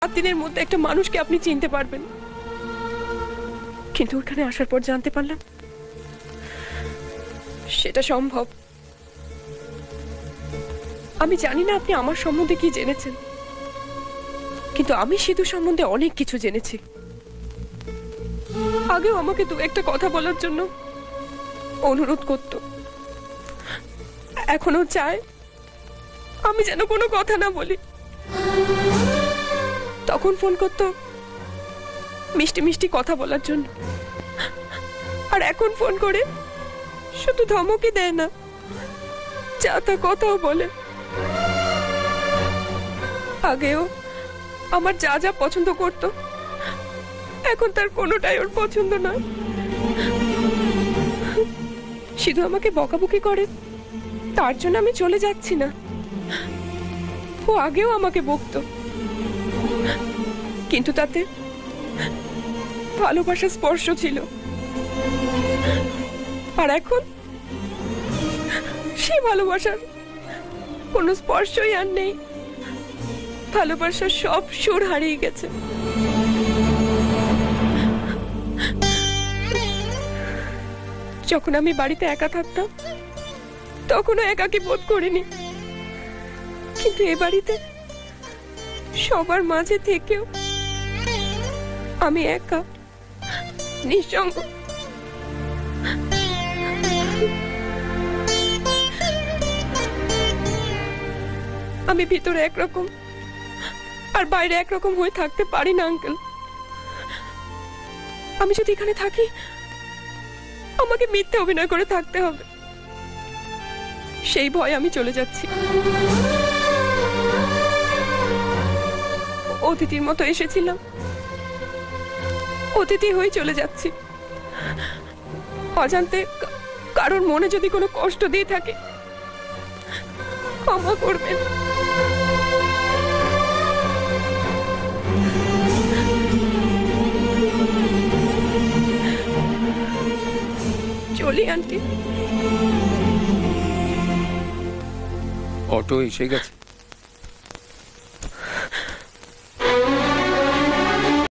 7 দিনের মধ্যে একটা মানুষকে আপনি চিনতে পারবেন, কিন্তু ওখানে আসার পর জানতে পারলাম সেটা সম্ভব। আমি জানি না আপনি আমার সম্বন্ধে কি জেনেছেন, কিন্তু আমি সিধু সম্বন্ধে অনেক কিছু জেনেছি। আগেও আমাকে দু একটা কথা বলার জন্য অনুরোধ করত, এখনো চায় আমি যেন কোনো কথা না বলি। তখন ফোন করতো মিষ্টি মিষ্টি কথা বলার জন্য, আর এখন ফোন করে শুধু ধমকই দেয় না, যা তা কথাও বলে। আগেও আমার যা যা পছন্দ করতো, এখন তার কোনোটাই ওর পছন্দ নয়। শুধু আমাকে বকাবকি করে, তার জন্য আমি চলে যাচ্ছি না। ও আগেও আমাকে বকতো, কিন্তু তাতে ভালোবাসার স্পর্শ ছিল। আর এখন সেই ভালোবাসার কোনো স্পর্শই আর নেই। ভালোবাসার সব সুর হারিয়ে গেছে। যখন আমি বাড়িতে একা থাকতাম তখনও একাকী বোধ করিনি, কিন্তু এ বাড়িতে সবার মাঝে থেকেও আমি একা, নিঃসঙ্গ। আমি ভিতরে একরকম আর বাইরে একরকম হয়ে থাকতে পারি না আঙ্কেল। আমি যদি এখানে থাকি আমাকে মিথ্যে অভিনয় করে থাকতে হবে, সেই ভয় আমি চলে যাচ্ছি। অতিথির মতো এসেছিলাম, অতিথি হয়ে চলে যাচ্ছি। অজান্তে কারোর মনে যদি কোনো কষ্ট দিয়ে থাকে ক্ষমা করবেন। চলি আন্টি। অটো এসে গেছে।